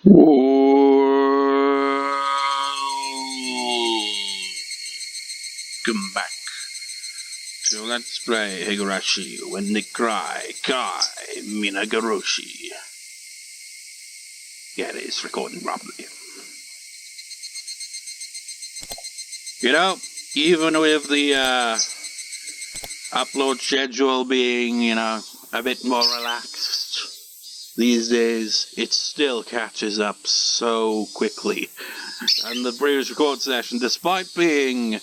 Welcome back to Let's Play Higurashi When They Cry, Kai, Minagoroshi. Yeah, it is recording properly. You know, even with the upload schedule being, a bit more relaxed these days, it still catches up so quickly. And the previous record session, despite being,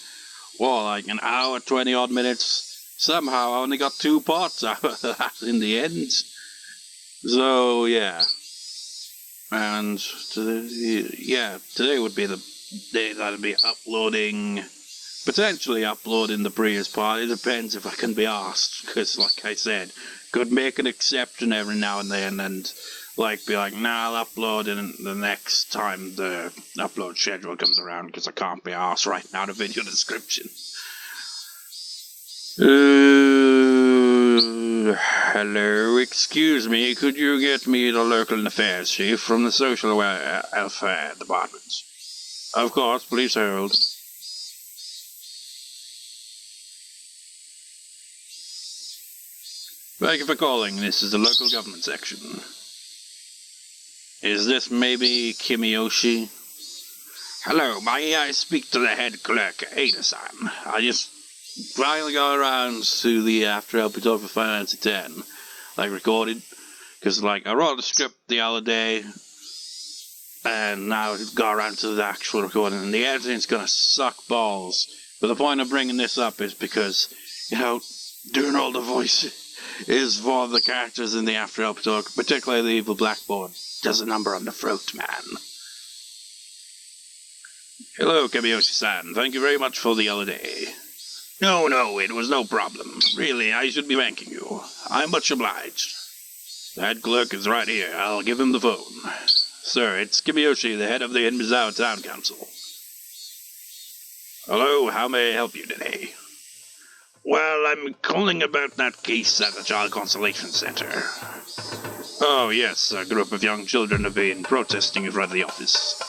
like an hour, 20 odd minutes, somehow I only got 2 parts out of that in the end. So, yeah. And today would be the day that I'd be potentially uploading the previous part. It depends if I can be asked, because like I said, could make an exception every now and then and be like, nah, I'll upload in the next time the upload schedule comes around, because I can't be asked right now to video description. Hello, excuse me, could you get me the local affairs chief from the social welfare department? Of course, please hold. Thank you for calling. This is the local government section. Is this maybe Kimiyoshi? Hello, may I speak to the head clerk, Ada-san? I just finally got around to the After Help Talk for Finance at 10. Recorded. Because, I wrote the script the other day, and now it got around to the actual recording, and the editing's gonna suck balls. But the point of bringing this up is because, doing all the voices is for the characters in the After Help Talk, particularly the evil blackboard. Does a number on the throat, man. Hello, Kimiyoshi-san. Thank you very much for the other day. No, it was no problem. Really, I should be thanking you. I'm much obliged. The head clerk is right here. I'll give him the phone. Sir, it's Kimiyoshi, the head of the Hinamizawa Town Council. Hello, how may I help you today? Well, I'm calling about that case at the Child Consultation Center. Oh, yes, a group of young children have been protesting in front of the office.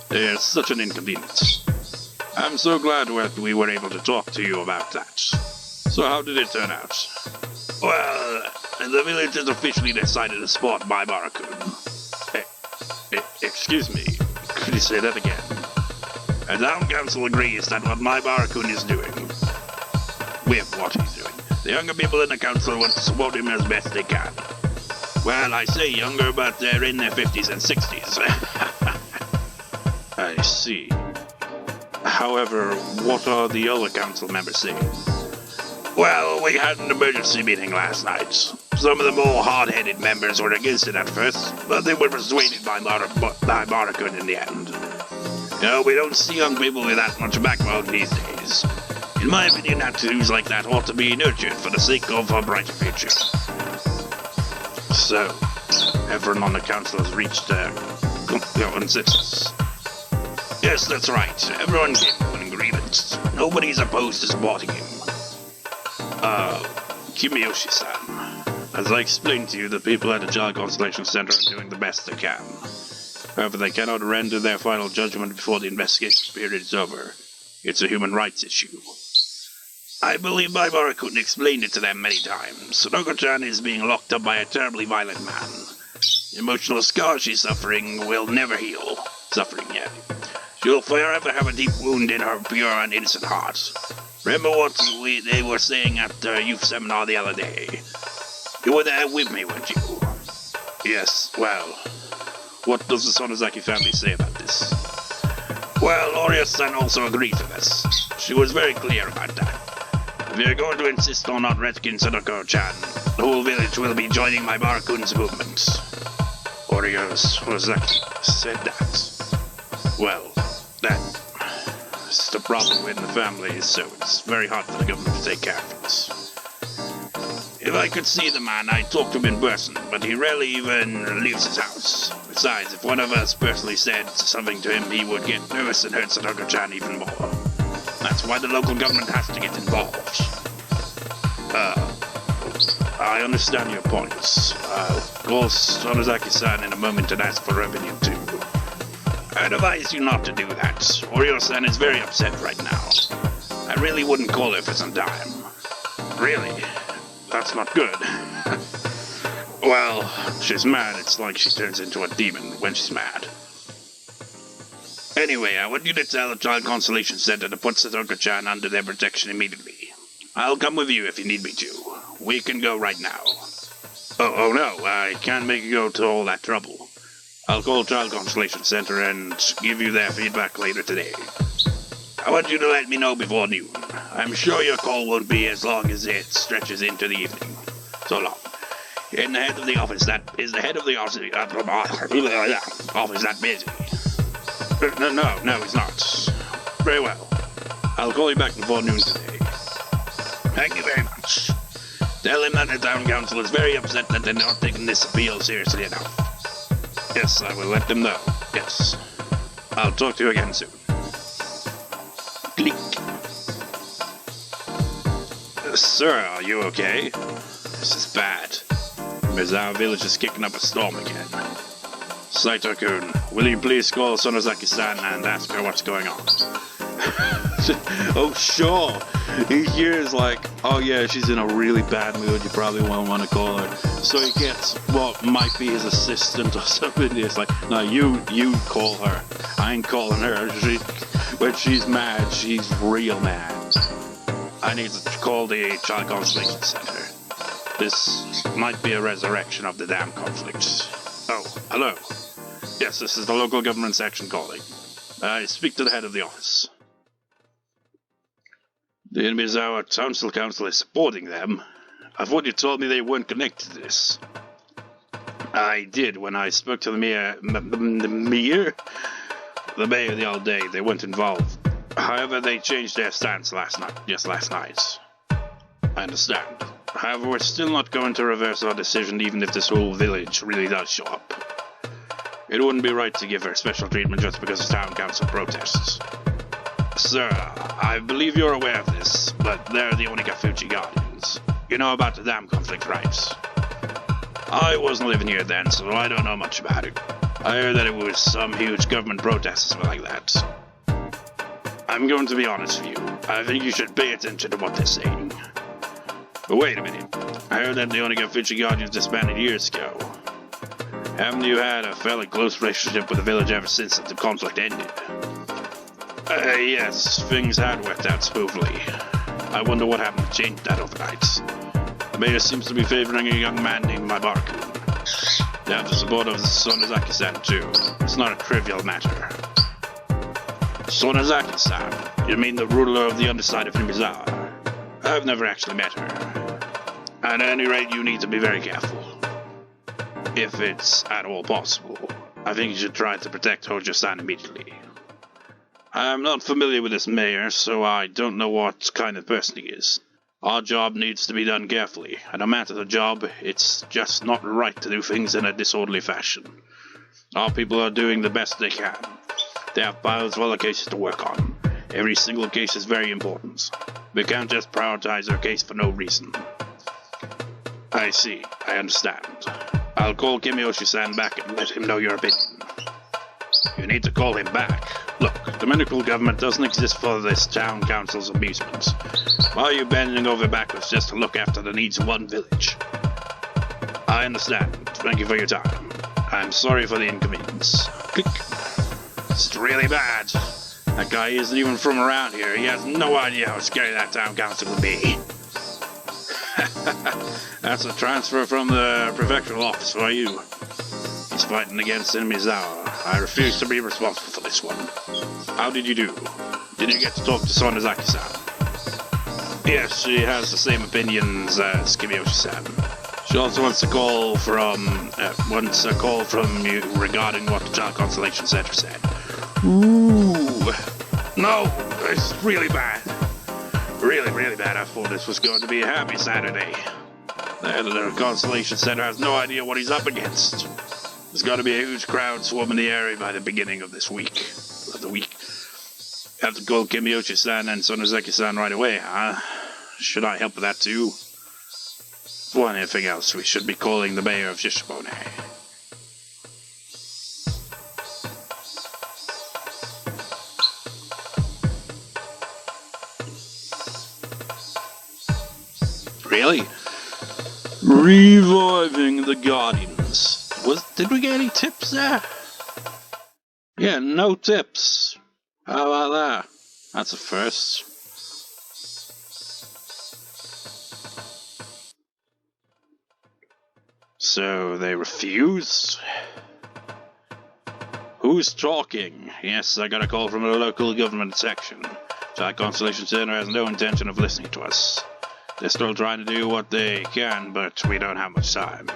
It's such an inconvenience. I'm so glad we were able to talk to you about that. So how did it turn out? Well, the village has officially decided to support my Barakun. Excuse me, could you say that again? The town council agrees that what my Barakun is doing, with what he's doing, the younger people in the council want to support him as best they can. Well, I say younger, but they're in their 50s and 60s. I see. However, what are the other council members saying? Well, we had an emergency meeting last night. Some of the more hard-headed members were against it at first, but they were persuaded by Barakun in the end. We don't see young people with that much backbone these days. In my opinion, attitudes like that ought to be nurtured for the sake of a brighter future. So, everyone on the council has reached a consensus. Yes, that's right. Everyone came to an agreement. Nobody's opposed to supporting him. Kimiyoshi-san, as I explained to you, the people at the Child Constellation Center are doing the best they can. However, they cannot render their final judgment before the investigation period is over. It's a human rights issue. I believe my Barakun explained it to them many times. Satoko-chan is being locked up by a terribly violent man. The emotional scar she's suffering will never heal. She'll forever have a deep wound in her pure and innocent heart. Remember what they were saying at the youth seminar the other day? You were there with me, weren't you? Yes, well, what does the Sonozaki family say about this? Well, Oryou-san also agreed to this. She was very clear about that. If you're going to insist on not rescuing Satoko-chan, the whole village will be joining my Barakun's movement. Oryou Sonozaki said that. Well, that's the problem with the family, so it's very hard for the government to take care of it. If I could see the man, I'd talk to him in person, but he rarely even leaves his house. Besides, if one of us personally said something to him, he would get nervous and hurt Satoko-chan even more. That's why the local government has to get involved. I understand your points. Of course, Sonozaki-san in a moment and ask for revenue too. I advise you not to do that. Oryou-san is very upset right now. I really wouldn't call her for some time. Really? That's not good. Well, she's mad. It's like she turns into a demon when she's mad. Anyway, I want you to tell the Child Consolation Center to put Satoko-chan under their protection immediately. I'll come with you if you need me to. We can go right now. Oh no, I can't make you go to all that trouble. I'll call Child Consolation Center and give you their feedback later today. I want you to let me know before noon. I'm sure your call won't be as long as it stretches into the evening. So long. And the head of the office that busy. No, he's not. Very well. I'll call you back before noon today. Thank you very much. Tell him that the town council is very upset that they're not taking this appeal seriously enough. Yes, I will let them know. Yes. I'll talk to you again soon. Click. Sir, are you okay? This is bad. Hinamizawa village is kicking up a storm again. Saito-kun, will you please call Sonozaki-san and ask her what's going on? Oh, sure. He hears like, oh yeah, she's in a really bad mood, you probably won't want to call her. So he gets what might be his assistant or something. It's like, no, you call her. I ain't calling her. When she's mad, she's real mad. I need to call the Child Consolation Center. This might be a resurrection of the damn conflict. Oh, hello. Yes, this is the local government section calling. I speak to the head of the office. The Hinamizawa Council is supporting them. I thought you told me they weren't connected to this. I did when I spoke to the mayor the other day. They weren't involved. However, they changed their stance last night. I understand. However, we're still not going to reverse our decision even if this whole village really does show up. It wouldn't be right to give her special treatment just because the town council protests. Sir, I believe you're aware of this, but they're the Onikafuchi Guardians. You know about the dam conflict, right? I wasn't living here then, so I don't know much about it. I heard that it was some huge government protest or something like that. I'm going to be honest with you. I think you should pay attention to what they're saying. But wait a minute. I heard that the Onikafuchi Guardians disbanded years ago. Haven't you had a fairly close relationship with the village ever since the conflict ended? Yes, things had worked out smoothly. I wonder what happened to change that overnight. The mayor seems to be favoring a young man named Mabarakun. They have the support of Sonozaki-san too. It's not a trivial matter. Sonozaki-san? You mean the ruler of the underside of Hinamizawa? I've never actually met her. At any rate, you need to be very careful. If it's at all possible, I think you should try to protect Hojo-san immediately. I'm not familiar with this mayor, so I don't know what kind of person he is. Our job needs to be done carefully, and no matter the job, it's just not right to do things in a disorderly fashion. Our people are doing the best they can. They have piles of other cases to work on. Every single case is very important. We can't just prioritize our case for no reason. I see. I understand. I'll call Kimiyoshi-san back and let him know your opinion. You need to call him back. Look, the municipal government doesn't exist for this town council's amusement. Why are you bending over backwards just to look after the needs of one village? I understand. Thank you for your time. I'm sorry for the inconvenience. Click. It's really bad. That guy isn't even from around here. He has no idea how scary that town council would be. That's a transfer from the prefectural office for you. He's fighting against Hinamizawa. I refuse to be responsible for this one. How did you do? Did you get to talk to Sonozaki-san? Yes, she has the same opinions as Kimiyoshi-san. She also wants a call from you regarding what the Child Consolation Center said. Ooh, no, it's really bad. Really, really bad. I thought this was going to be a happy Saturday. The Consolation Center has no idea what he's up against. There's got to be a huge crowd swarming the area by the beginning of this week. Have to call Kimiyoshi-san and Sonozaki-san right away, huh? Should I help with that too? For anything else, we should be calling the mayor of Shishimone. Really? Reviving the Guardians. Did we get any tips there? Yeah, no tips. How about that? That's a first. So they refused? Who's talking? Yes, I got a call from the local government section. That Constellation Center has no intention of listening to us. They're still trying to do what they can, but we don't have much time.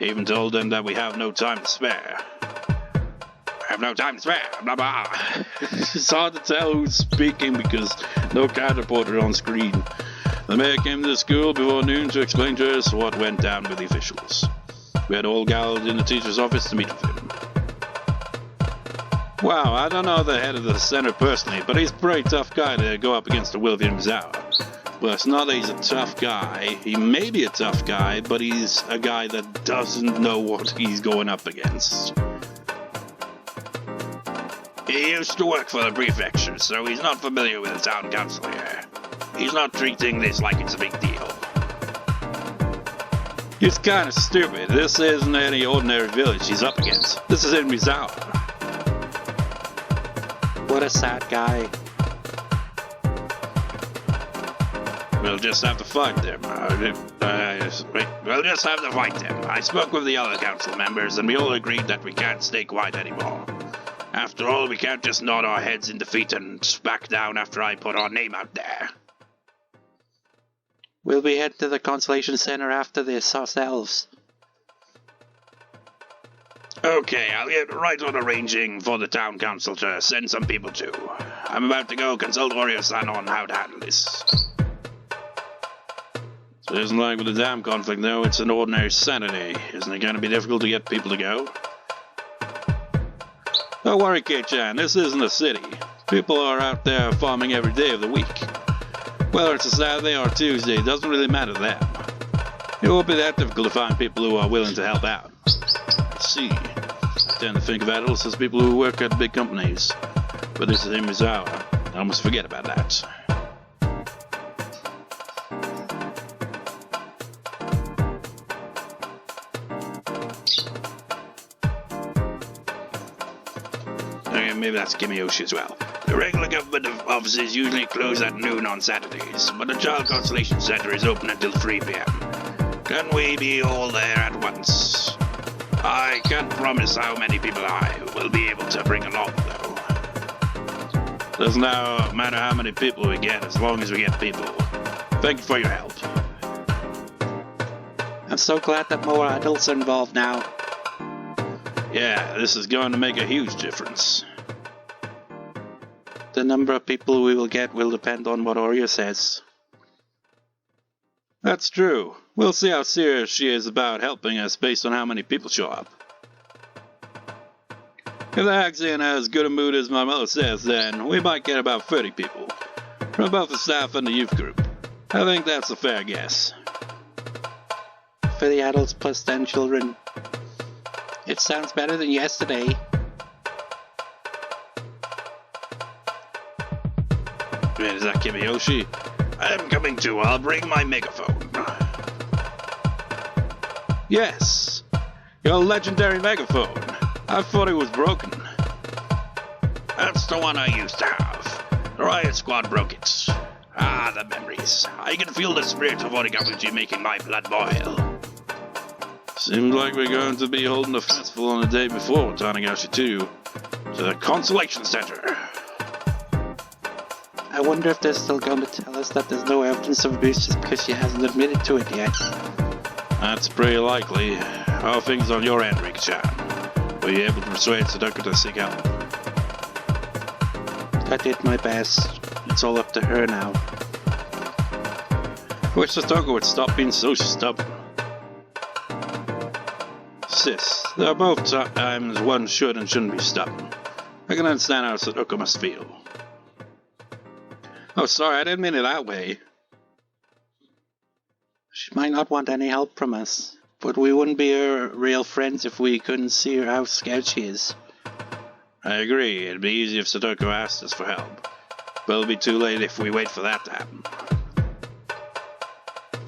I even told them that we have no time to spare. I have no time to spare, blah blah. It's hard to tell who's speaking because no counterporter on screen. The mayor came to the school before noon to explain to us what went down with the officials. We had all gathered in the teacher's office to meet with him. Wow, I don't know the head of the center personally, but he's a pretty tough guy to go up against the will of Hinamizawa. Well, it's not that he's a tough guy. He may be a tough guy, but he's a guy that doesn't know what he's going up against. He used to work for the prefecture, so he's not familiar with the town council here. He's not treating this like it's a big deal. He's kind of stupid. This isn't any ordinary village he's up against. This is Hinamizawa. What a sad guy. We'll just have to fight them. We'll just have to fight them. I spoke with the other council members and we all agreed that we can't stay quiet anymore. After all, we can't just nod our heads in defeat and back down after I put our name out there. We'll be heading to the Constellation Center after this ourselves. Okay, I'll get right on arranging for the town council to send some people too. I'm about to go consult Oryou-san on how to handle this. So it isn't like with the dam conflict though, it's an ordinary Saturday. Isn't it going to be difficult to get people to go? Don't worry, Keiichi, this isn't a city. People are out there farming every day of the week. Whether it's a Saturday or a Tuesday, it doesn't really matter to them. It won't be that difficult to find people who are willing to help out. Let's see. I tend to think of adults as people who work at big companies. But this is Hinamizawa. I almost forget about that. Okay, maybe that's Kimiyoshi as well. The regular government offices usually close at noon on Saturdays, but the Child Constellation Center is open until 3 p.m. Can we be all there at once? I can't promise how many people I will be able to bring along, though. Doesn't matter how many people we get, as long as we get people. Thank you for your help. I'm so glad that more adults are involved now. Yeah, this is going to make a huge difference. The number of people we will get will depend on what Oryou says. That's true. We'll see how serious she is about helping us based on how many people show up. If the hag's in as good a mood as my mother says, then we might get about 30 people. From both the staff and the youth group. I think that's a fair guess. For the adults plus 10 children. It sounds better than yesterday. Wait, is that Kimiyoshi? I'm coming too. I'll bring my megaphone. Yes! Your legendary megaphone. I thought it was broken. That's the one I used to have. The riot squad broke it. Ah, the memories. I can feel the spirit of Oryou making my blood boil. Seems like we're going to be holding a festival on the day before Tanagashi 2. To the Constellation Center. I wonder if they're still going to tell us that there's no evidence of abuse just because she hasn't admitted to it yet. That's pretty likely. How are things on your end, Rika-chan? Were you able to persuade Satoko to seek help? I did my best. It's all up to her now. I wish Satoko would stop being so stubborn. Sis, there are both times one should and shouldn't be stubborn. I can understand how Satoko must feel. Oh, sorry, I didn't mean it that way. She might not want any help from us, but we wouldn't be her real friends if we couldn't see her how scared she is. I agree, it'd be easy if Satoko asked us for help, but it'll be too late if we wait for that to happen.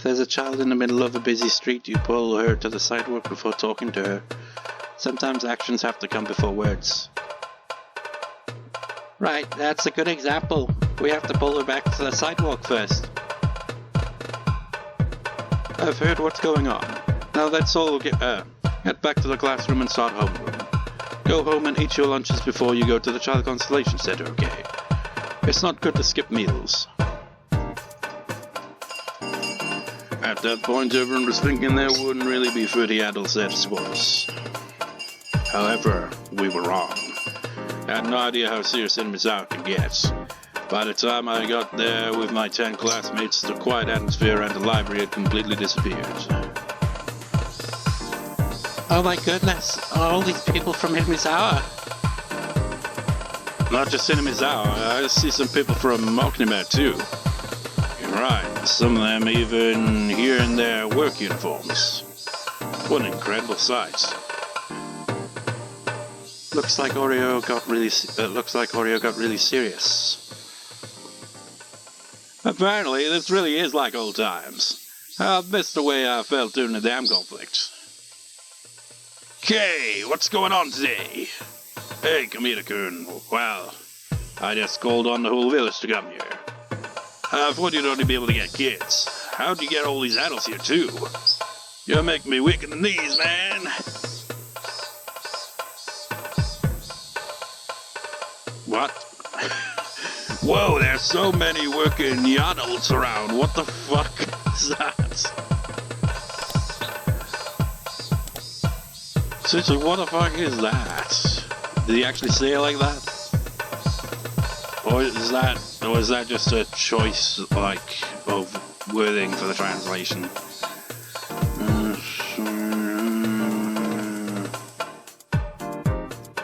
If there's a child in the middle of a busy street, you pull her to the sidewalk before talking to her. Sometimes actions have to come before words. Right, that's a good example. We have to pull her back to the sidewalk first. I've heard what's going on. Now let's all get back to the classroom and start homeroom. Go home and eat your lunches before you go to the Child Consultation Center, okay? It's not good to skip meals. At that point, everyone was thinking there wouldn't really be 30 adults there to support us. However, we were wrong. I had no idea how serious Hinamizawa could get. By the time I got there with my 10 classmates, the quiet atmosphere and the library had completely disappeared. Oh my goodness, all these people from Hinamizawa. Not just Hinamizawa, I see some people from Oknime too. You're right, some of them even here in their work uniforms. What an incredible sight. Looks like Oryou got really serious. Apparently, this really is like old times. I've missed the way I felt during the dam conflict. Okay, what's going on today? Hey, Kimiyoshi-kun. Well, I just called on the whole village to come here. I thought you'd only be able to get kids. How'd you get all these adults here, too? You're making me weak in the knees, man. What? Whoa, there's so many working adults around. What the fuck is that? Seriously, what the fuck is that? Did he actually say it like that? Or is that just a choice, like, of wording for the translation?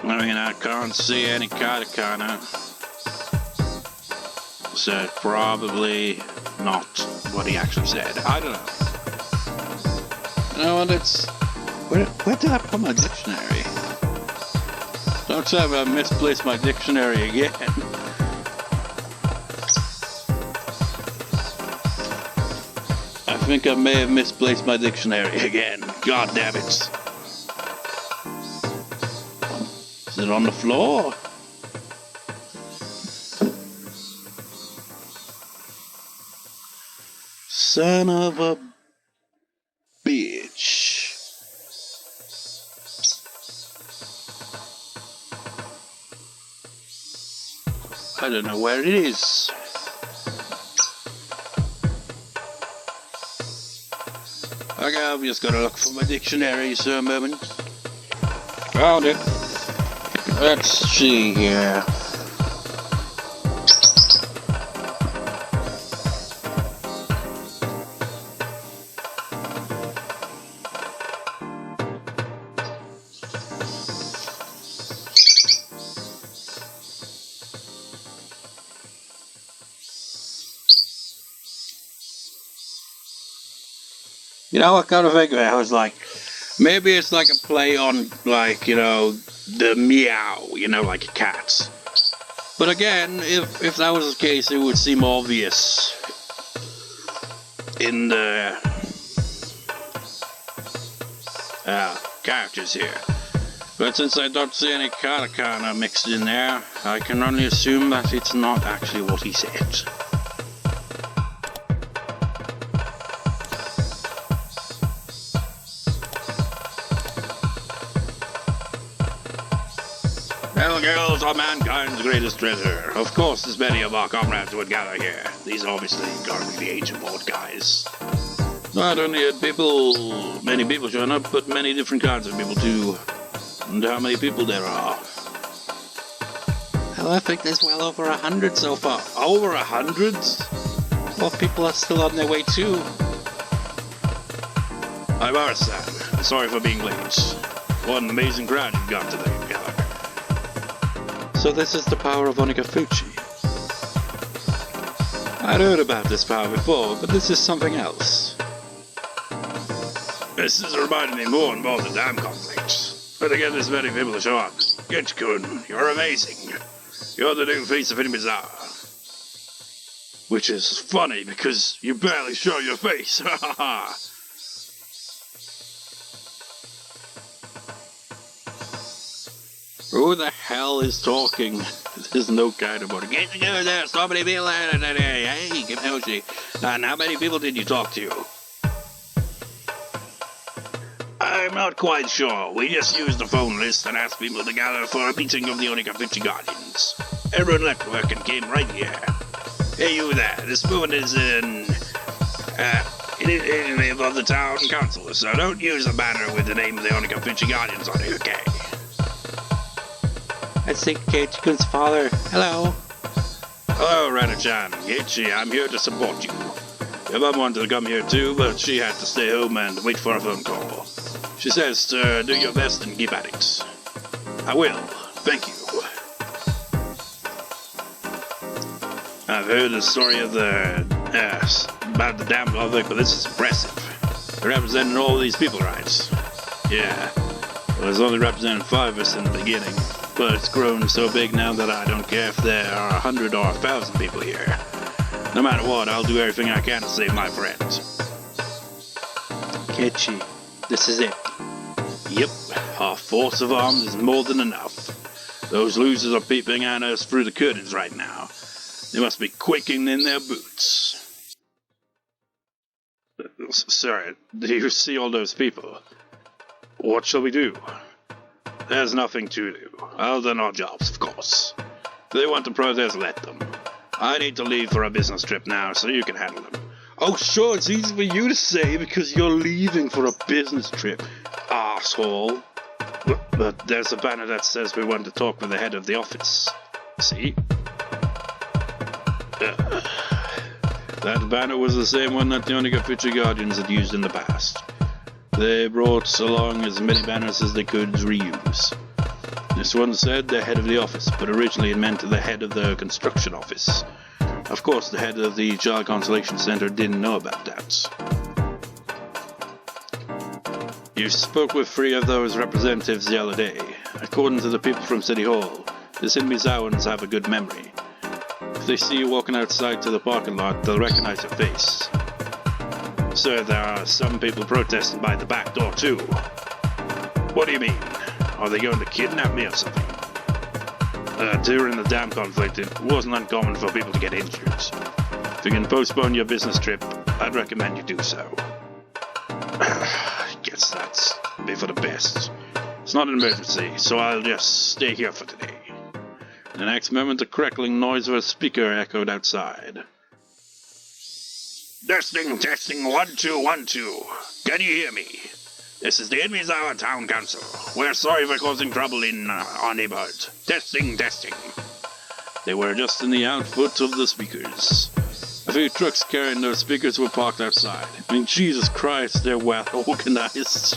I mean, I can't see any katakana. So probably not what he actually said. I don't know. You know what, it's... Where did I put my dictionary? Don't tell me I misplaced my dictionary again. I think I may have misplaced my dictionary again. God damn it. Is it on the floor? Son of a bitch. I don't know where it is. Okay, I'm just gonna look for my dictionary for a moment. Found it. Let's see here. You know, I kind of figured, I was like, maybe it's like a play on, like, you know, the meow, you know, like a cat. But again, if that was the case, it would seem obvious in the characters here. But since I don't see any katakana mixed in there, I can only assume that it's not actually what he said. Well, girls are mankind's greatest treasure. Of course, as many of our comrades would gather here. These obviously gotta be the ancient board guys. Not only had many people showing up, but many different kinds of people too. And how many people there are? Well, I think there's well over 100 so far. Over 100? Well, people are still on their way too. I'm Arsan. Sorry for being late. What an amazing crowd you've got today, together. So this is the power of Onikafuchi. I'd heard about this power before, but this is something else. This is reminding me more and more of the dam conflict. But to get this many people to show up, Keiichi-kun, you're amazing. You're the new face of Hinamizawa. Which is funny because you barely show your face. Ha ha ha. Who the hell is talking? There's no kind of order. Get together there, so many people. Hey, Kimiyoshi. And how many people did you talk to? I'm not quite sure. We just used the phone list and asked people to gather for a meeting of the Onikafuchi Guardians. Everyone left work and came right here. Hey, you there. This movement is in name of the town council, so don't use a banner with the name of the Onikafuchi Guardians on it, okay? That's Keiichi-kun's father. Hello. Hello, Rana-chan. Keiichi, I'm here to support you. Your mom wanted to come here too, but she had to stay home and wait for a phone call. She says to do your best and keep at it. I will. Thank you. I've heard the story of about the dam project, but this is impressive. They're representing all these people, right? Yeah. Well, it's only representing 5 of us in the beginning, but it's grown so big now that I don't care if there are 100 or 1,000 people here. No matter what, I'll do everything I can to save my friends. Keiichi, this is it. Yep, our force of arms is more than enough. Those losers are peeping at us through the curtains right now. They must be quaking in their boots. Sir, do you see all those people? What shall we do? There's nothing to do. Other than our jobs, of course. If they want to protest, let them. I need to leave for a business trip now, so you can handle them. Oh, sure, it's easy for you to say because you're leaving for a business trip, asshole. But there's a banner that says we want to talk with the head of the office. See? That banner was the same one that the Onikafuchi Guardians had used in the past. They brought along as many banners as they could reuse. This one said the head of the office, but originally it meant the head of the construction office. Of course, the head of the Child Consultation Center didn't know about that. You spoke with 3 of those representatives the other day. According to the people from City Hall, the Hinamizawans have a good memory. If they see you walking outside to the parking lot, they'll recognize your face. So there are some people protesting by the back door too. What do you mean? Are they going to kidnap me or something? During the dam conflict, it wasn't uncommon for people to get injured. If you can postpone your business trip, I'd recommend you do so. Guess that's be for the best. It's not an emergency, so I'll just stay here for today. The next moment, a crackling noise of a speaker echoed outside. Testing, 1, 2, 1, 2. Can you hear me? This is the Hinamizawa Town Council. We're sorry for causing trouble in our neighborhood. Testing. They were just in the output of the speakers. A few trucks carrying those speakers were parked outside. I mean, Jesus Christ, they're well organized.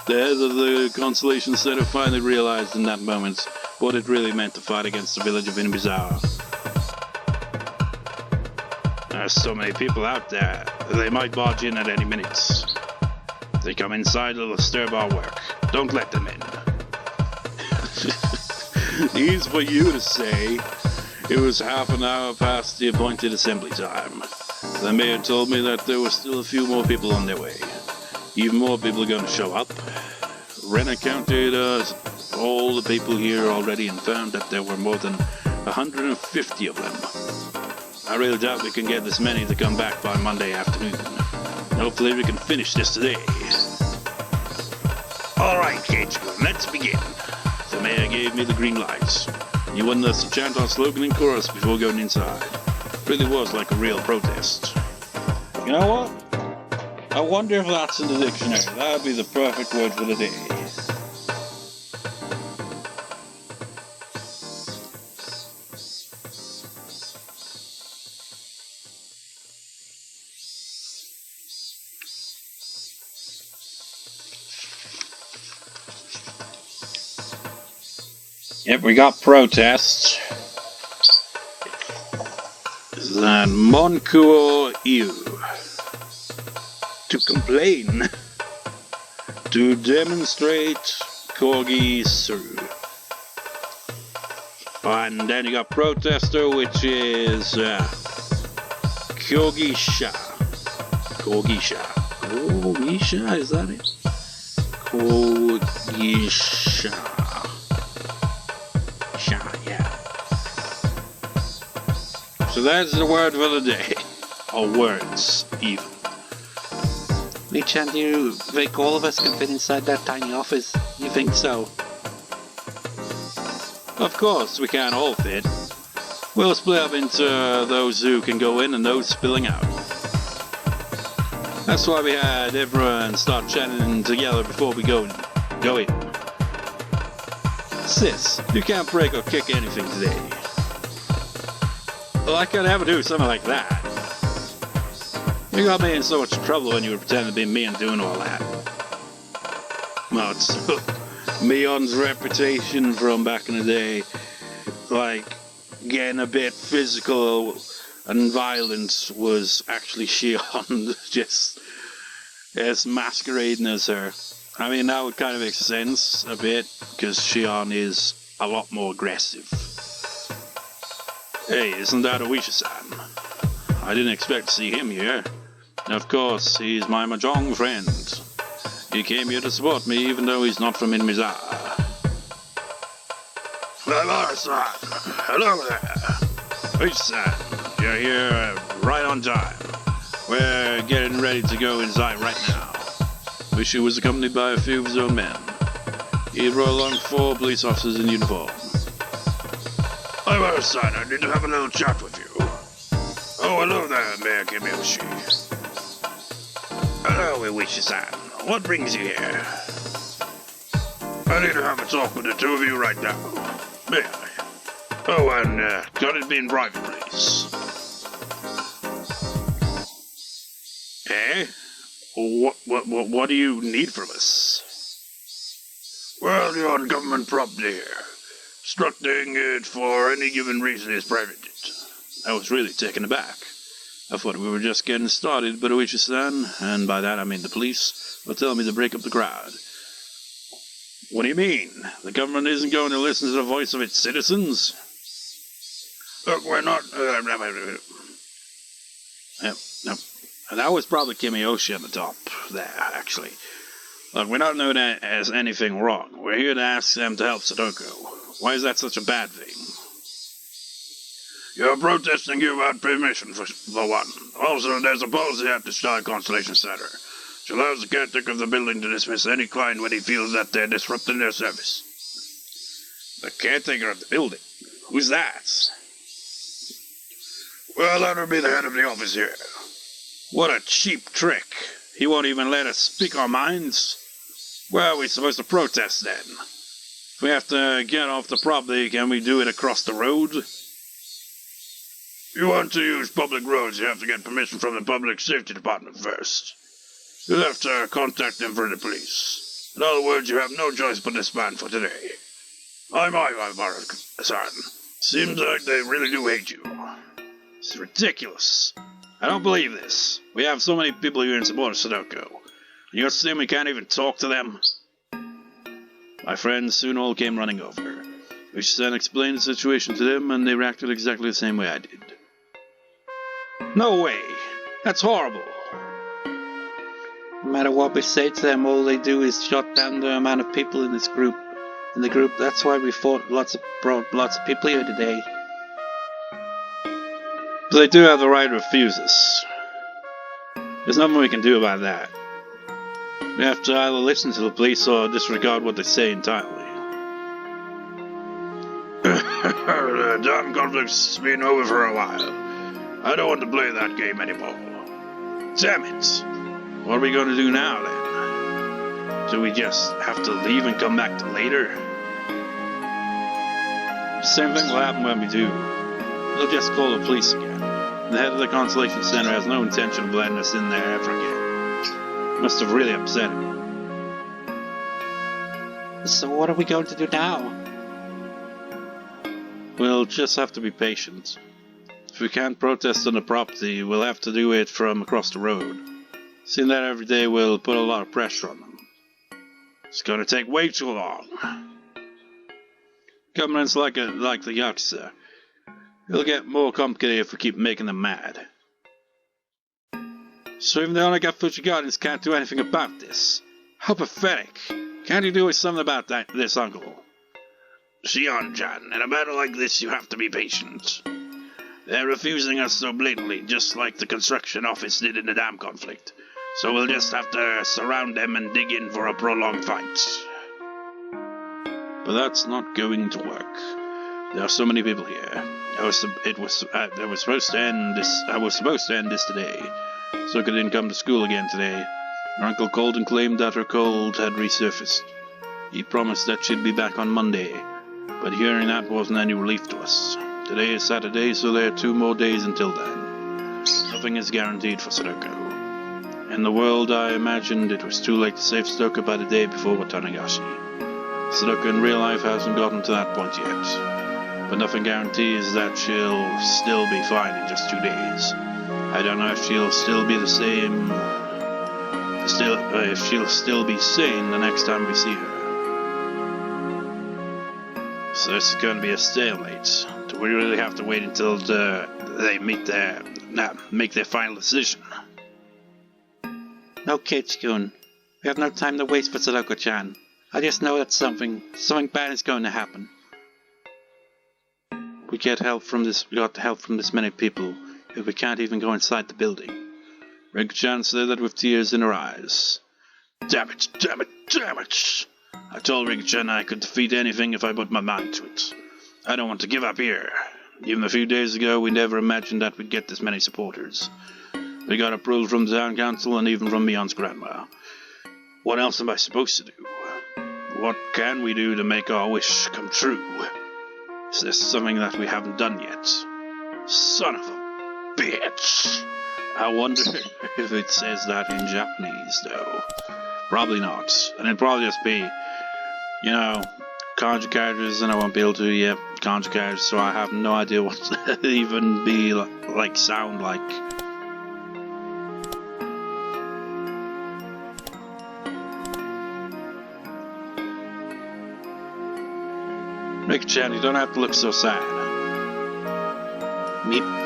The head of the Constellation Center finally realized in that moment what it really meant to fight against the village of Hinamizawa. There's so many people out there, they might barge in at any minute. If they come inside, it'll disturb our work. Don't let them in. Easy for you to say. It was half an hour past the appointed assembly time. The mayor told me that there were still a few more people on their way. Even more people are going to show up. Renner counted all the people here already and found that there were more than 150 of them. I really doubt we can get this many to come back by Monday afternoon. Hopefully we can finish this today. Alright, Keiichi, let's begin. The mayor gave me the green lights. He wanted us to chant our slogan in chorus before going inside. It really was like a real protest. You know what? I wonder if that's in the dictionary. That would be the perfect word for the day. Yep, we got protests. Then Monkuo Oryou. To complain. To demonstrate Corgi Suru. And then you got protester, which is Kyogisha. Kogisha, is that it? Kogisha. Yeah. So that's the word for the day. Or words, even. Lee-chan, do you think all of us can fit inside that tiny office? You think so? Of course, we can't all fit. We'll split up into those who can go in and those spilling out. That's why we had everyone start chatting together before we go in. Sis, you can't break or kick anything today. Well, I could never do something like that. You got me in so much trouble when you were pretending to be me and doing all that. Well, it's Mion's reputation from back in the day, like getting a bit physical and violent, was actually Shion just as masquerading as her. I mean, that would kind of make sense a bit, because Shion is a lot more aggressive. Hey, isn't that Owisha-san? I didn't expect to see him here. Of course, he's my mahjong friend. He came here to support me, even though he's not from Hinamizawa. Hello-san. Hello there. Owisha-san, you're here right on time. We're getting ready to go inside right now. Owisha was accompanied by a few of his own men. He brought along 4 police officers in uniform. Owisha-san, I need to have a little chat with you. Oh, hello there, Mayor Kimiyoshi. Hello, Owisha-san. What brings you here? I need to have a talk with the two of you right now. May I? Oh, and got it be in private, please. Eh? What do you need from us? Well, you're on government property here. Obstructing it for any given reason is prohibited. I was really taken aback. I thought we were just getting started, but Owisha-san, and by that I mean the police, will tell me to break up the crowd. What do you mean? The government isn't going to listen to the voice of its citizens? Look, we're not... No. That was probably Kimiyoshi on the top there, actually. Look, we're not doing as anything wrong. We're here to ask them to help Satoko. Why is that such a bad thing? You're protesting without permission, for one. Also, there's a policy at the Star Constellation Center, which allows the caretaker of the building to dismiss any client when he feels that they're disrupting their service. The caretaker of the building? Who's that? Well, that'll be the head of the office here. What a cheap trick. He won't even let us speak our minds. Where are we supposed to protest then? If we have to get off the property, can we do it across the road? If you want to use public roads, you have to get permission from the Public Safety Department first. You'll have to contact them for the police. In other words, you have no choice but disband for today. I'm Son. Seems like they really do hate you. It's ridiculous. I don't believe this. We have so many people here in support of Satoko. And you're saying we can't even talk to them? My friends soon all came running over. Owisha-san explained the situation to them, and they reacted exactly the same way I did. No way! That's horrible! No matter what we say to them, all they do is shut down the amount of people in this group. In the group, that's why we brought lots of people here today. But they do have the right to refuse us. There's nothing we can do about that. We have to either listen to the police or disregard what they say entirely. The damn conflict's been over for a while. I don't want to play that game anymore. Damn it! What are we going to do now, then? Do we just have to leave and come back later? The same thing will happen when we do. We'll just call the police again. The head of the consultation center has no intention of letting us in there ever again. Must have really upset him. So what are we going to do now? We'll just have to be patient. If we can't protest on the property, we'll have to do it from across the road. Seeing that every day will put a lot of pressure on them. It's gonna take way too long. Government's like the Yakuza. It'll get more complicated if we keep making them mad. So even the Onagafuchi Gardens can't do anything about this. How pathetic. Can't you do something about this, Uncle? Shion-chan, in a matter like this you have to be patient. They're refusing us so blatantly, just like the construction office did in the dam conflict. So we'll just have to surround them and dig in for a prolonged fight. But that's not going to work. There are so many people here. I was supposed to end this today. Satoko didn't come to school again today. Her uncle called and claimed that her cold had resurfaced. He promised that she'd be back on Monday, but hearing that wasn't any relief to us. Today is Saturday, so there are 2 more days until then. Nothing is guaranteed for Satoko. In the world I imagined, it was too late to save Satoko by the day before Watanagashi. Satoko in real life hasn't gotten to that point yet, but nothing guarantees that she'll still be fine in just 2 days. I don't know if she'll still be the same, if she'll still be sane the next time we see her. So this is going to be a stalemate. Do we really have to wait until they make their final decision? No, Keiichi-kun. We have no time to waste for Satoko-chan. I just know that something bad is going to happen. We got help from this many people, if we can't even go inside the building. Rika-chan said that with tears in her eyes. Damn it! I told Rika-chan I could defeat anything if I put my mind to it. I don't want to give up here. Even a few days ago, we never imagined that we'd get this many supporters. We got approval from the town council and even from Mion's grandma. What else am I supposed to do? What can we do to make our wish come true? Is there something that we haven't done yet? Son of a bitch! I wonder if it says that in Japanese, though. Probably not. And it'd probably just be, kanji characters, and I won't be able to, kanji characters, so I have no idea what to even be sound like. Rika-chan, you don't have to look so sad. Meep.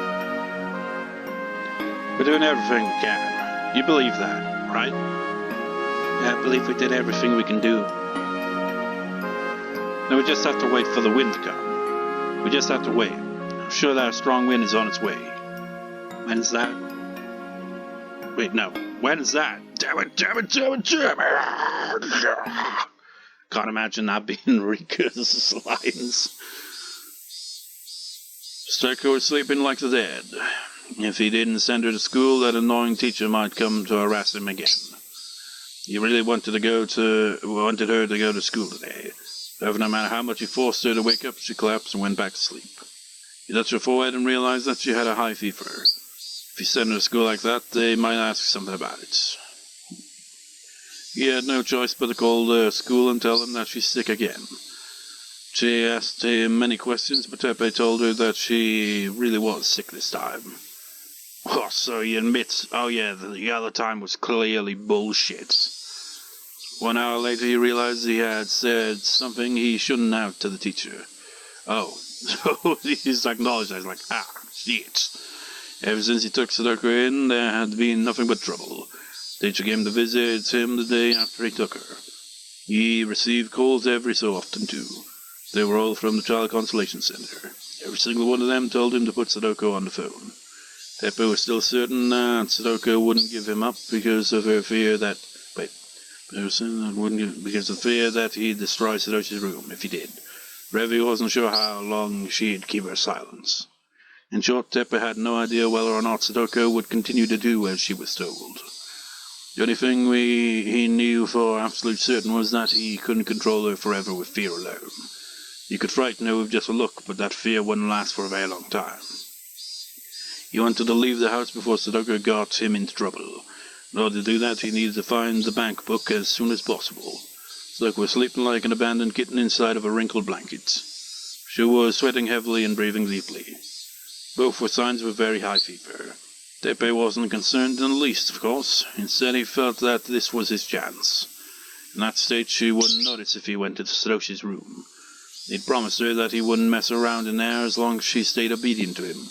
We're doing everything we can. You believe that, right? Yeah, I believe we did everything we can do. Now we just have to wait for the wind to come. We just have to wait. I'm sure that a strong wind is on its way. When's that? Wait, no. When is that? Damn it! Can't imagine that being Rika's lines. Satoko was sleeping like the dead. If he didn't send her to school, that annoying teacher might come to harass him again. He really wanted her to go to school today. However, no matter how much he forced her to wake up, she collapsed and went back to sleep. He touched her forehead and realized that she had a high fever. If he sent her to school like that, they might ask something about it. He had no choice but to call the school and tell them that she's sick again. She asked him many questions, but Teppei told her that she really was sick this time. Oh, so he admits, the other time was clearly bullshit. 1 hour later he realized he had said something he shouldn't have to the teacher. Oh, so he's acknowledged that. He's like, shit. Ever since he took Satoko in, there had been nothing but trouble. The teacher came to visit him the day after he took her. He received calls every so often too. They were all from the Child Consultation Center. Every single one of them told him to put Satoko on the phone. Teppei was still certain that Satoko wouldn't give him up because of her fear that... because of fear that he'd destroy Satoshi's room if he did. Revi wasn't sure how long she'd keep her silence. In short, Teppei had no idea whether or not Satoko would continue to do as she was told. The only thing he knew for absolute certain was that he couldn't control her forever with fear alone. He could frighten her with just a look, but that fear wouldn't last for a very long time. He wanted to leave the house before Satoko got him into trouble. In order to do that, he needed to find the bank book as soon as possible. Satoko was sleeping like an abandoned kitten inside of a wrinkled blanket. She was sweating heavily and breathing deeply. Both were signs of a very high fever. Teppei wasn't concerned in the least, of course. Instead, he felt that this was his chance. In that state, she wouldn't notice if he went into Satoshi's room. He'd promised her that he wouldn't mess around in there as long as she stayed obedient to him.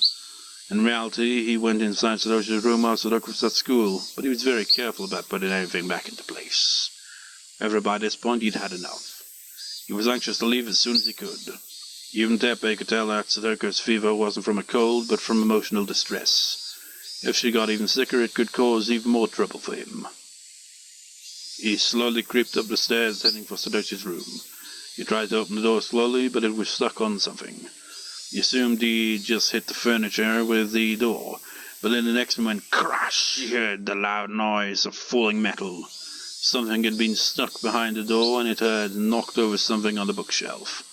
In reality, he went inside Satoshi's room while Satoko was at school, but he was very careful about putting everything back into place. However, by this point, he'd had enough. He was anxious to leave as soon as he could. Even Teppei could tell that Satoko's fever wasn't from a cold, but from emotional distress. If she got even sicker, it could cause even more trouble for him. He slowly creeped up the stairs, heading for Satoshi's room. He tried to open the door slowly, but it was stuck on something. He assumed he just hit the furniture with the door, but then the next moment, crash, he heard the loud noise of falling metal. Something had been stuck behind the door, and it had knocked over something on the bookshelf.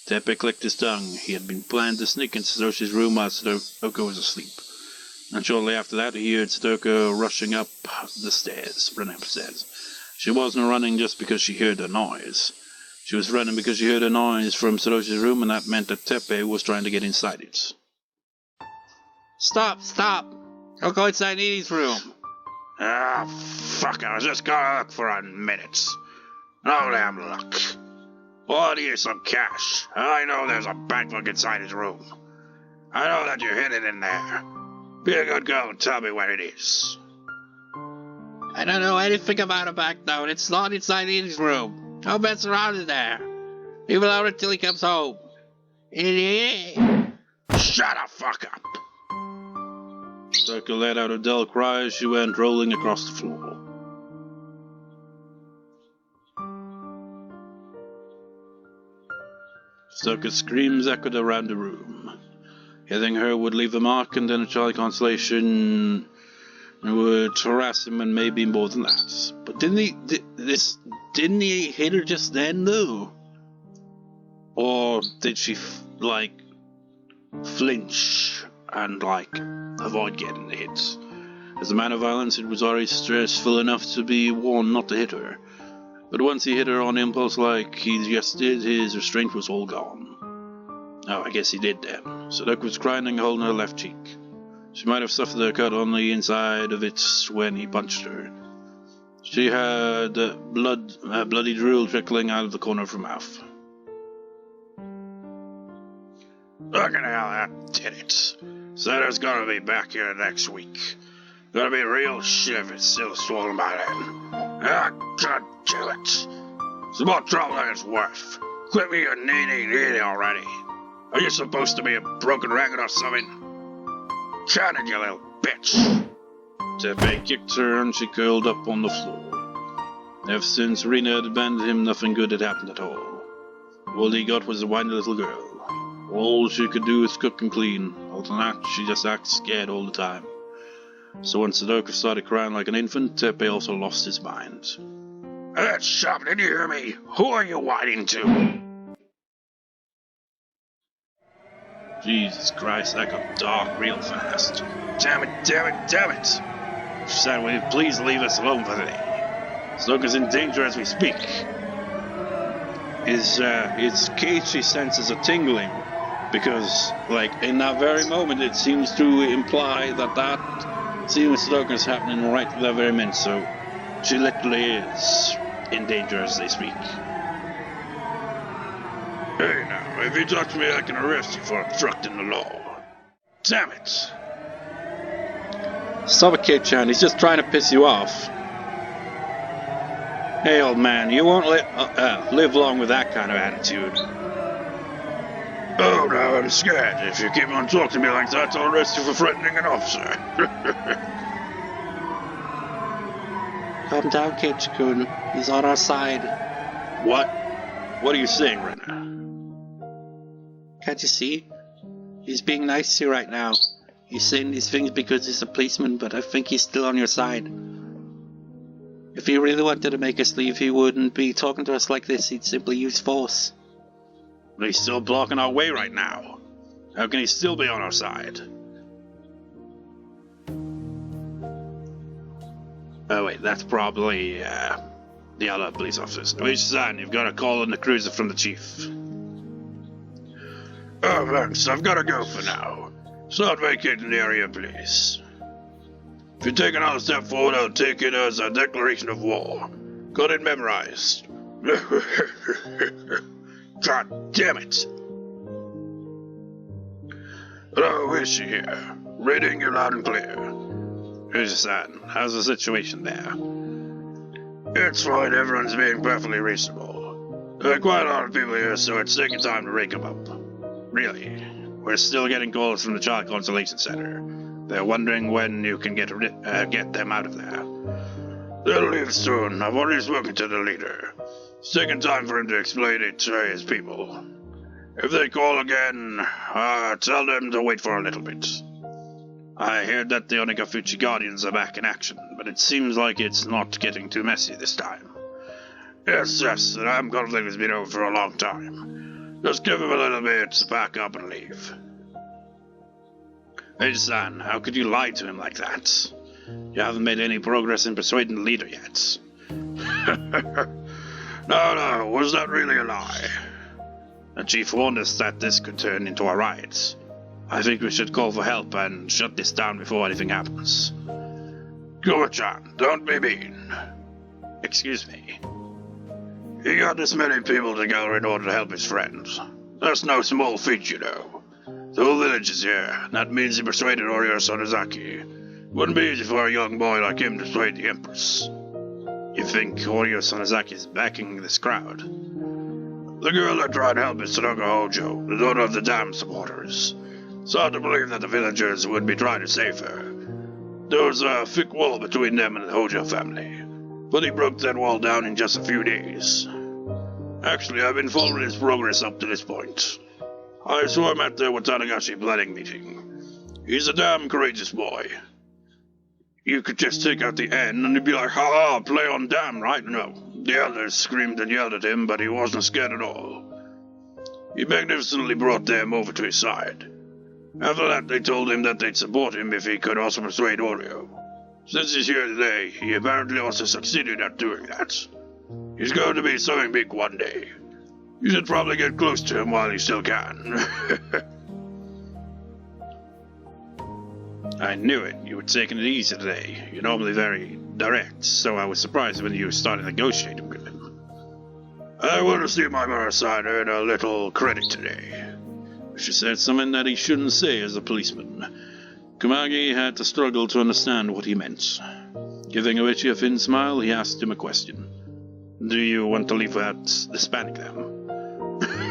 Teppei clicked his tongue. He had been planning to sneak into Satoshi's room while Satoko was asleep. And shortly after that, he heard Satoko running up the stairs. She wasn't running just because she heard a noise. She was running because she heard a noise from Satoshi's room, and that meant that Teppei was trying to get inside it. Stop! Don't go inside Needy's room. Ah, fuck, I was just gonna look for a minute. No damn luck. Well, here's some cash. I know there's a bank book inside his room. I know that you hid it in there. Be a good girl and tell me where it is. I don't know anything about a bank note. It's not inside Needy's room. Don't mess around in there. Leave it alone until he comes home. Shut the fuck up. Satoko let out a dull cry as she went rolling across the floor. Satoko's screams echoed around the room. Hitting her would leave a mark, and then a child consolation would harass him, and maybe more than that. But didn't he hit her just then, though? Or did she, flinch and, avoid getting hit? As a man of violence, it was already stressful enough to be warned not to hit her. But once he hit her on impulse like he just did, his restraint was all gone. Oh, I guess he did then. Satoko was crying and holding her left cheek. She might have suffered a cut on the inside of it when he punched her. She had bloody drool trickling out of the corner of her mouth. Look at how that did it. Sato's gonna be back here next week. Gonna be real shit if it's still swollen by then. Ah, god damn it. It's more trouble than it's worth. Quit me your needy already. Are you supposed to be a broken record or something? Shut it, you little bitch. Teppei kicked her and she curled up on the floor. Ever since Rina had abandoned him, nothing good had happened at all. All he got was a whiny little girl. All she could do was cook and clean. Other than that, she just acted scared all the time. So when Satoko started crying like an infant, Teppei also lost his mind. Shut up, did you hear me? Who are you whining to? Jesus Christ, that got dark real fast. Damn it. She said, will you please leave us alone for the day? Satoko's in danger as we speak. His Keiichi senses are tingling. Because, in that very moment, it seems to imply that scene with Satoko is happening right that very minute, so she literally is in danger as they speak. Hey now, if you talk to me, I can arrest you for obstructing the law. Damn it! Stop it, Kid-chan. He's just trying to piss you off. Hey, old man, you won't live long with that kind of attitude. Oh, now I'm scared. If you keep on talking to me like that, I'll arrest you for threatening an officer. Calm down, Keiichi-kun. He's on our side. What? What are you saying right now? Can't you see? He's being nice to you right now. He's saying these things because he's a policeman, but I think he's still on your side. If he really wanted to make us leave, he wouldn't be talking to us like this. He'd simply use force. But he's still blocking our way right now. How can he still be on our side? Oh wait, that's probably the other police officers. Oichi-san, you've got a call on the cruiser from the chief. Oh thanks, I've got to go for now. Start vacating the area, please. If you take another step forward, I'll take it as a declaration of war. Got it memorized. God damn it. Hello, is she here? Reading you loud and clear. Uji-san, how's the situation there? It's fine, everyone's being perfectly reasonable. There are quite a lot of people here, so it's taking time to rake them up. Really? We're still getting calls from the Child Consultation Center. They're wondering when you can get them out of there. They'll leave soon. I've already spoken to the leader. It's taking time for him to explain it to his people. If they call again, tell them to wait for a little bit. I heard that the Onikafuchi Guardians are back in action, but it seems like it's not getting too messy this time. Yes, the damn conflict has been over for a long time. Just give him a little bit to pack up and leave. Hey, son, how could you lie to him like that? You haven't made any progress in persuading the leader yet. No, was that really a lie? The chief warned us that this could turn into a riot. I think we should call for help and shut this down before anything happens. Kuma-chan, don't be mean. Excuse me. He got this many people together in order to help his friends. That's no small feat, you know. The whole village is here, and that means he persuaded Oryou Sonozaki. Wouldn't be easy for a young boy like him to persuade the Empress. You think Oryou Sonozaki is backing this crowd? The girl that tried to help is Satoko Hojo, the daughter of the dam supporters. It's hard to believe that the villagers would be trying to save her. There was a thick wall between them and the Hojo family, but he broke that wall down in just a few days. Actually, I've been following his progress up to this point. I saw him at the Watanagashi planning meeting. He's a damn courageous boy. You could just take out the N and he'd be like, ha, play on dam, right? No. The elders screamed and yelled at him, but he wasn't scared at all. He magnificently brought them over to his side. After that, they told him that they'd support him if he could also persuade Oryou. Since he's here today, he apparently also succeeded at doing that. He's going to be something big one day. You should probably get close to him while you still can. I knew it. You were taking it easy today. You're normally very direct, so I was surprised when you started negotiating with him. I want to see my Murasai earn a little credit today. She said something that he shouldn't say as a policeman. Kumagi had to struggle to understand what he meant. Giving Oichi a thin smile, he asked him a question. Do you want to leave without disbanding them?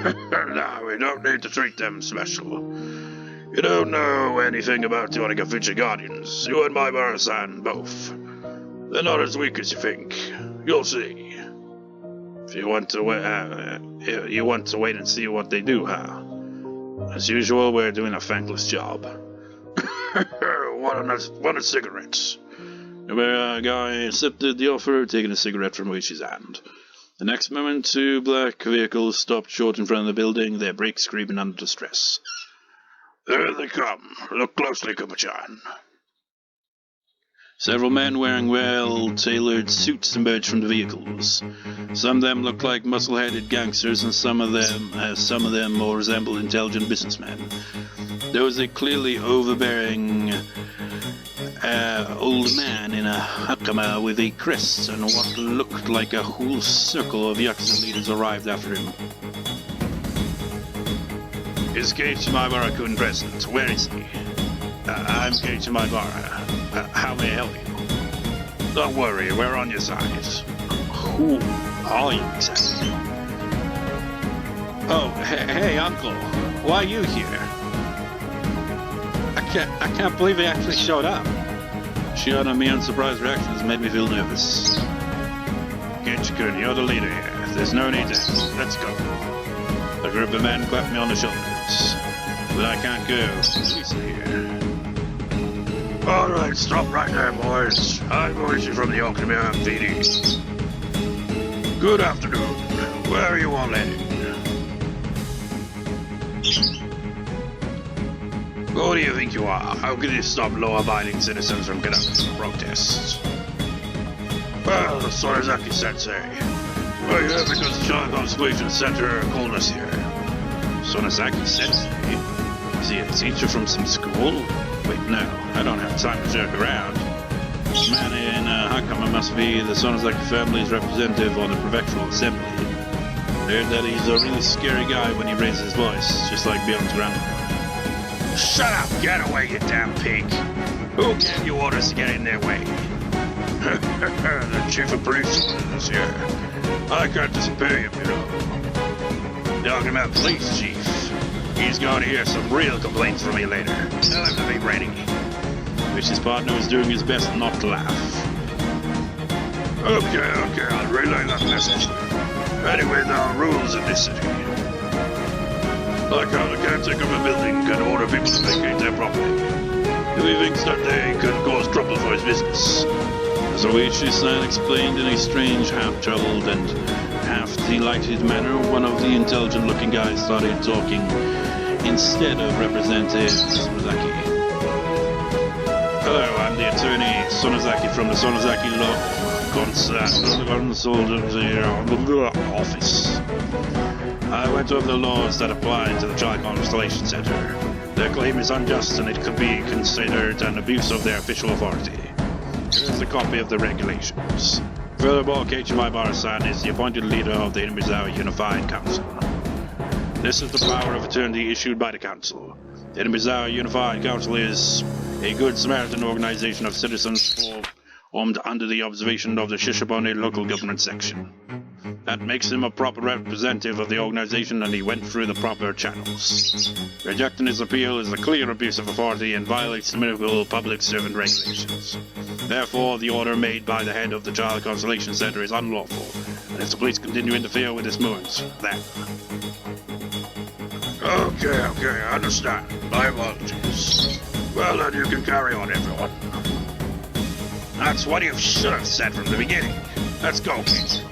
No, we don't need to treat them special. You don't know anything about the Onikafuchi Guardians. You and my Murasai both. They're not as weak as you think. You'll see. If you want to wait and see what they do, huh? As usual, we're doing a thankless job. Want a cigarette? The guy accepted the offer, taking a cigarette from Oichi's hand. The next moment, two black vehicles stopped short in front of the building, their brakes screaming under distress. There they come. Look closely, Kuma-chan. Several men wearing well-tailored suits emerged from the vehicles. Some of them looked like muscle-headed gangsters, and some of them more resembled intelligent businessmen. There was a clearly overbearing old man in a hakama with a crest, and what looked like a whole circle of Yakuza leaders arrived after him. Is Keiichi Maibara-kun present? Where is he? I'm Keiichi Maibara. How may I help you? Don't worry, we're on your side. Who are you exactly? Oh, hey, Uncle. Why are you here? I can't believe he actually showed up. Shion and Mion's surprised reactions made me feel nervous. Keiichi-kun, you're the leader here. There's no need to... Let's go. A group of men clapped me on the shoulders. But I can't go. Police are here. Alright, stop right there, boys. I'm Oichi from the Okinawa PD. Good afternoon. Where are you all headed? Who do you think you are? How can you stop law-abiding citizens from conducting protests? Well, Sonozaki Sensei. We're here because the Child Consultation Center called us here. Sonozaki Sensei? Is he a teacher from some school? Wait, no, I don't have time to jerk around. This man in Hakama must be the Sonozaki family's representative on the Prefectural Assembly. I heard that he's a really scary guy when he raises his voice, just like Beyond's grandpa. Shut up! Get away, you damn pig! Who gave you orders to get in their way? The chief of police is here. I can't disobey him, you know. Talking about police chief. He's going to hear some real complaints from me later. Tell him to be ready. Which his partner was doing his best not to laugh. Okay, I'll relay that message. Anyway, there are rules in this city. Like how the caretaker of a building can order people to vacate their property if he thinks that they could cause trouble for his business. So Keiichi-san explained in a strange, half-troubled and half-delighted manner. One of the intelligent-looking guys started talking instead of Representative Sonozaki. Hello, I'm the attorney Sonozaki from the Sonozaki Law Office. I went over the laws that apply to the Child Constellation Center. Their claim is unjust and it could be considered an abuse of their official authority. Here's a copy of the regulations. Furthermore, Keiichi Maibara-san is the appointed leader of the Hinamizawa Unified Council. This is the power of attorney issued by the Council. The Hinamizawa Unified Council is a Good Samaritan organization of citizens formed under the observation of the Shishibone local government section. That makes him a proper representative of the organization, and he went through the proper channels. Rejecting his appeal is a clear abuse of authority and violates the municipal public servant regulations. Therefore, the order made by the head of the Child Constellation Center is unlawful, and if the police continue to interfere with his movements, then... Okay, I understand. My apologies. Well, then you can carry on, everyone. That's what you should have said from the beginning. Let's go, kids.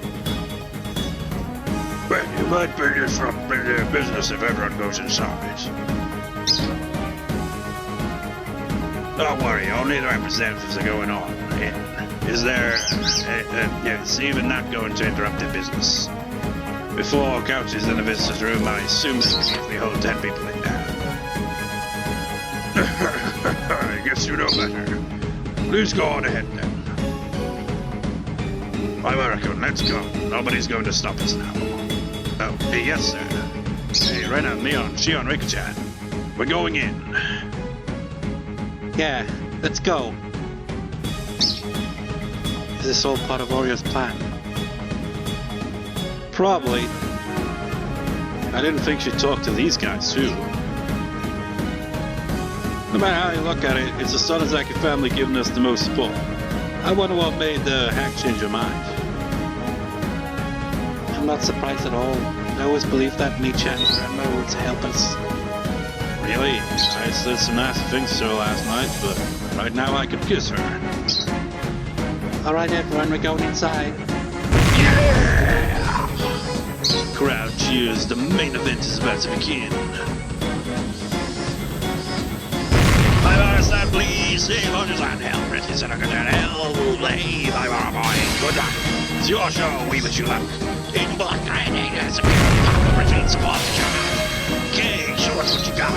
Well, you might be disrupting their business if everyone goes inside. Don't worry, only the representatives are going on in. Is there... it's even not going to interrupt their business. With 4 couches in the visitor's room, I assume they can easily hold 10 people in there. I guess you know better. Please go on ahead then. American, let's go. Nobody's going to stop us now. Oh, hey, yes, sir. Hey, Rena, Leon, Shion, Rika-chan. We're going in. Yeah, let's go. Is this all part of Oryou's plan? Probably. I didn't think she'd talk to these guys, too. No matter how you look at it, it's the Sonozaki family giving us the most support. I wonder what made the hack change her mind. I'm not surprised at all. I always believed that Micha and Grandma would help us. Really? I said some nasty things to her last night, but right now I could kiss her. Alright everyone, we're going inside. Yeah! Crowd cheers. The main event is about to begin. Please, save on his handheld, British and a good hell, leave, I'm on a boy. Good luck. It's your show, we wish you luck. In blood grinding, as a pop between squads. Okay, show us what you got.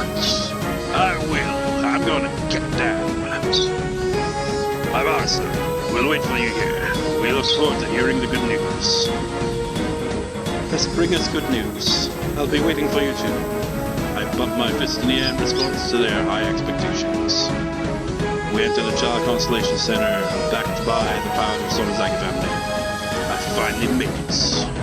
I will. I'm gonna get down. I'm awesome. We'll wait for you here. We look forward to hearing the good news. Just bring us good news. I'll be waiting for you too. I bump my fist in the air in response to their high expectations. We enter the Child Constellation Center, backed by the power of the Sonozaki family. I finally made it.